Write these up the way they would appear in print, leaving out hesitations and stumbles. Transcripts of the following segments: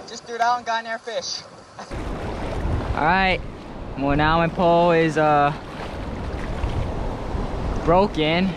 just threw it out and got an air fish. Alright, well now my pole is broken.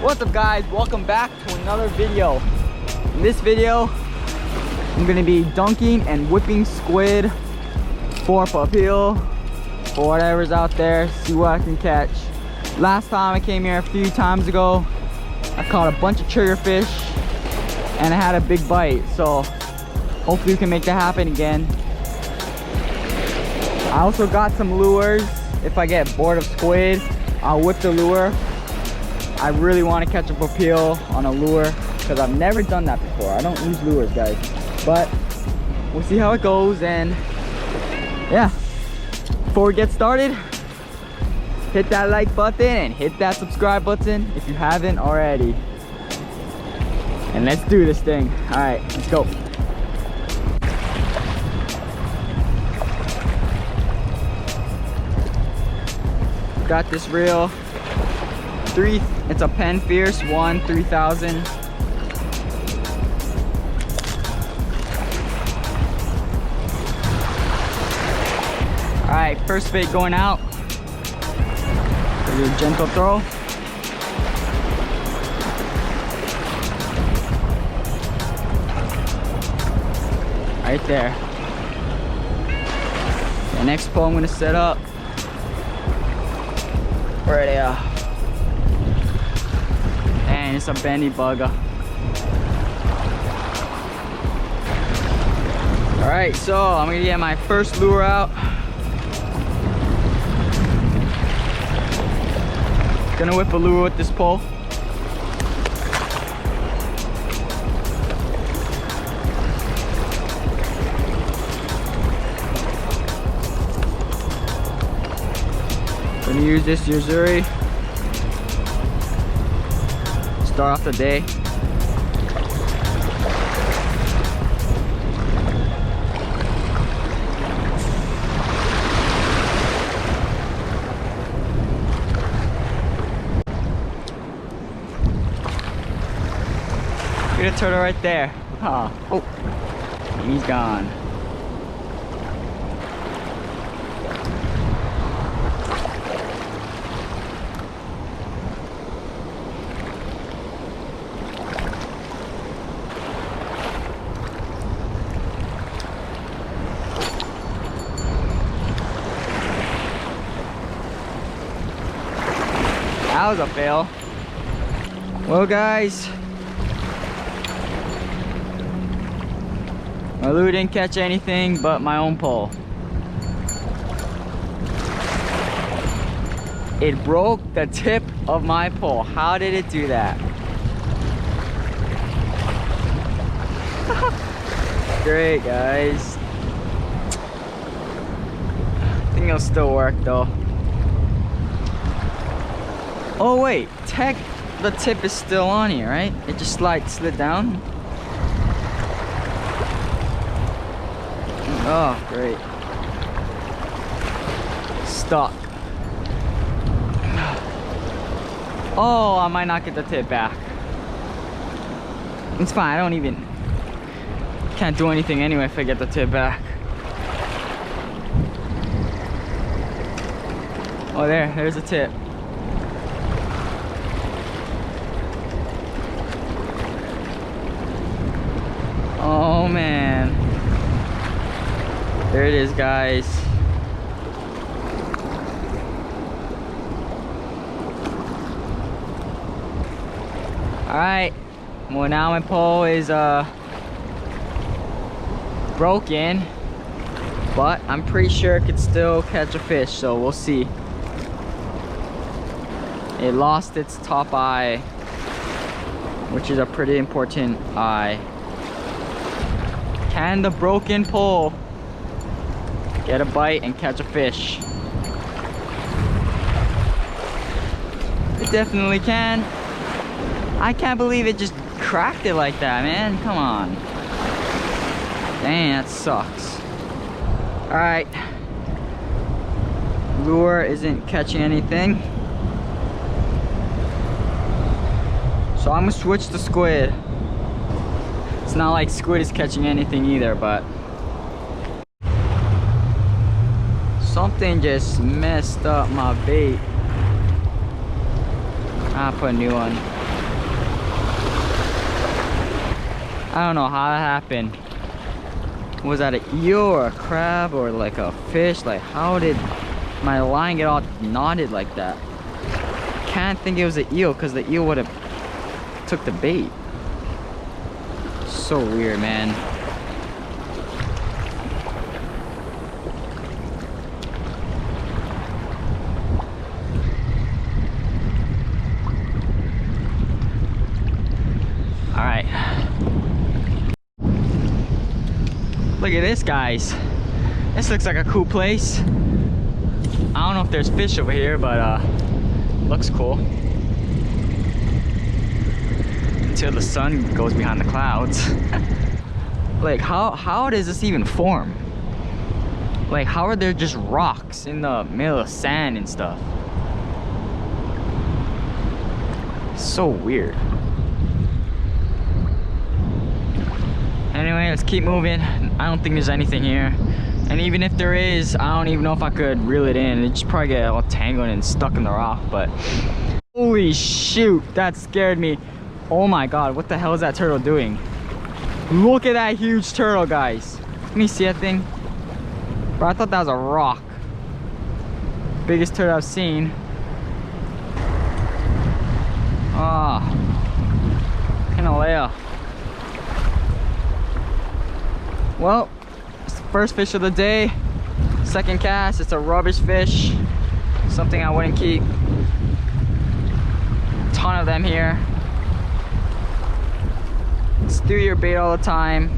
What's up guys, welcome back to another video. In this video I'm gonna be dunking and whipping squid for prevail, for whatever's out there, see what I can catch. Last time I came here a few times ago, I caught a bunch of triggerfish and I had a big bite, so hopefully we can make that happen again. I also got some lures. If I get bored of squid, I'll whip the lure. I really want to catch a prevail on a lure because I've never done that before. I don't use lures, guys, but we'll see how it goes. And yeah, before we get started, hit that like button and hit that subscribe button if you haven't already, and let's do this thing. All right, let's go. Got this reel, it's a Penn Fierce 1 3000. All right, first bait going out. Do a gentle throw. Right there. The next pole I'm gonna set up right there. And it's a bendy bugger. All right, so I'm gonna get my first lure out. Gonna whip a lure with this pole. Gonna use this Yuzuri. Start off the day. Get a turtle right there. Oh, he's gone. That was a fail. Well guys, my lure didn't catch anything but my own pole. It broke the tip of my pole. How did it do that? Great guys. I think it'll still work though. Oh wait, the tip is still on here, right? It just slid down. Oh, great. Stuck. Oh, I might not get the tip back. It's fine, can't do anything anyway if I get the tip back. Oh, there's the tip. Oh man, there it is guys. All right, well now my pole is broken, but I'm pretty sure it could still catch a fish, so we'll see. It lost its top eye, which is a pretty important eye. Can the broken pole get a bite and catch a fish? It definitely can. I can't believe it just cracked it like that, man. Come on. Dang, that sucks. Alright. Lure isn't catching anything. So I'm gonna switch to squid. It's not like squid is catching anything either, but something just messed up my bait. I'll put a new one. I don't know how that happened. Was that an eel or a crab or like a fish? Like, how did my line get all knotted like that? Can't think it was an eel, because the eel would have took the bait. So weird, man. All right. Look at this, guys. This looks like a cool place. I don't know if there's fish over here, but looks cool. Until the sun goes behind the clouds. Like, how does this even form? Like, how are there just rocks in the middle of sand and stuff? So weird. Anyway, let's keep moving. I don't think there's anything here. And even if there is, I don't even know if I could reel it in. It just probably get all tangled and stuck in the rock, but holy shoot, that scared me. Oh my god, what the hell is that turtle doing? Look at that huge turtle, guys. Let me see that thing. Bro, I thought that was a rock. Biggest turtle I've seen. Ah, Canalea. Well, it's the first fish of the day. Second cast, it's a rubbish fish. Something I wouldn't keep. Ton of them here. Stew your bait all the time.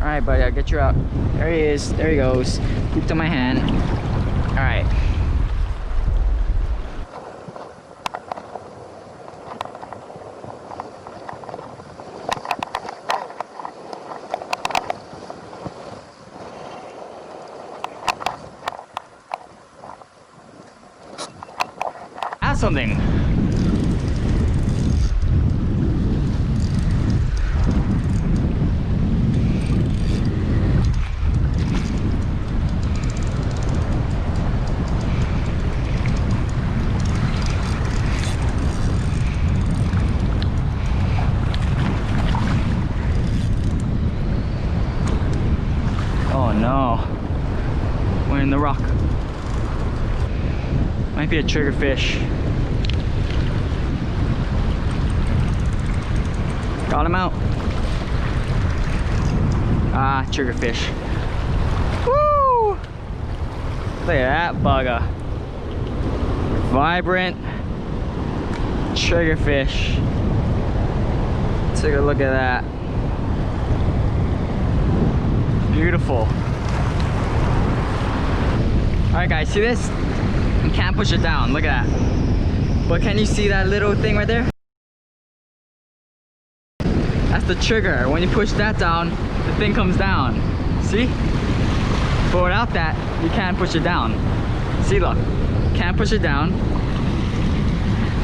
All right, buddy, I'll get you out. There he is. There he goes. Pooped on my hand. All right. Something. Oh no. We're in the rock. Might be a triggerfish. Got him out. Ah, triggerfish. Woo! Look at that bugger. Vibrant triggerfish. Take a look at that. Beautiful. Alright guys, see this? You can't push it down, look at that. But can you see that little thing right there? That's the trigger. When you push that down, the thing comes down. See? But without that, you can't push it down. See, look. Can't push it down.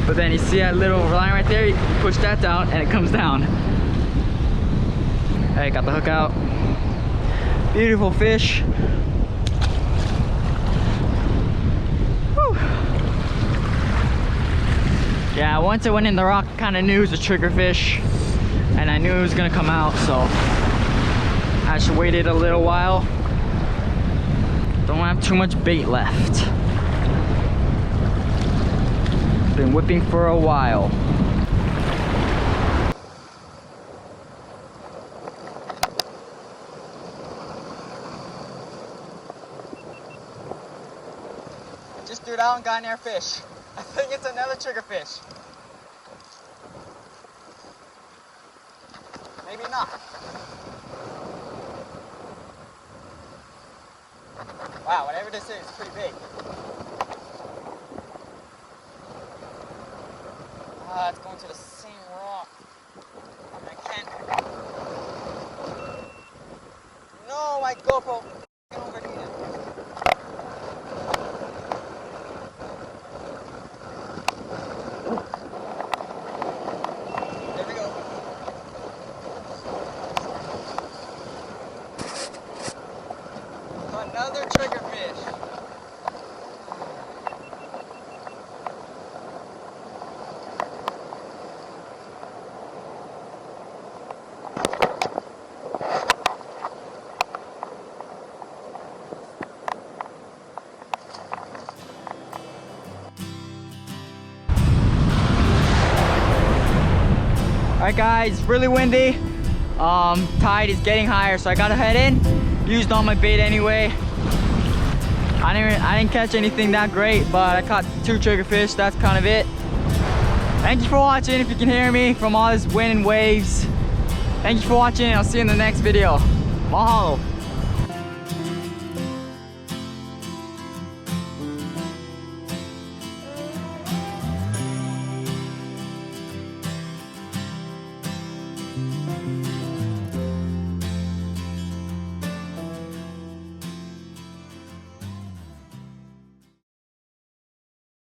But then you see that little line right there, you push that down and it comes down. Hey, got the hook out. Beautiful fish. Whew. Yeah, once it went in the rock, I kind of knew it was a triggerfish. And I knew it was gonna come out, so I just waited a little while. Don't have too much bait left. Been whipping for a while. Just threw down, got an air fish. I think it's another triggerfish. Maybe not. Wow, whatever this is, it's pretty big. Ah, it's going to the same rock. I can't. No, my GoPro overheated. There we go. Another triggerfish. Alright guys, it's really windy. Tide is getting higher, so I gotta head in. Used all my bait anyway. I didn't catch anything that great, but I caught 2 triggerfish. That's kind of it. Thank you for watching. If you can hear me from all this wind and waves, thank you for watching. I'll see you in the next video. Mahalo.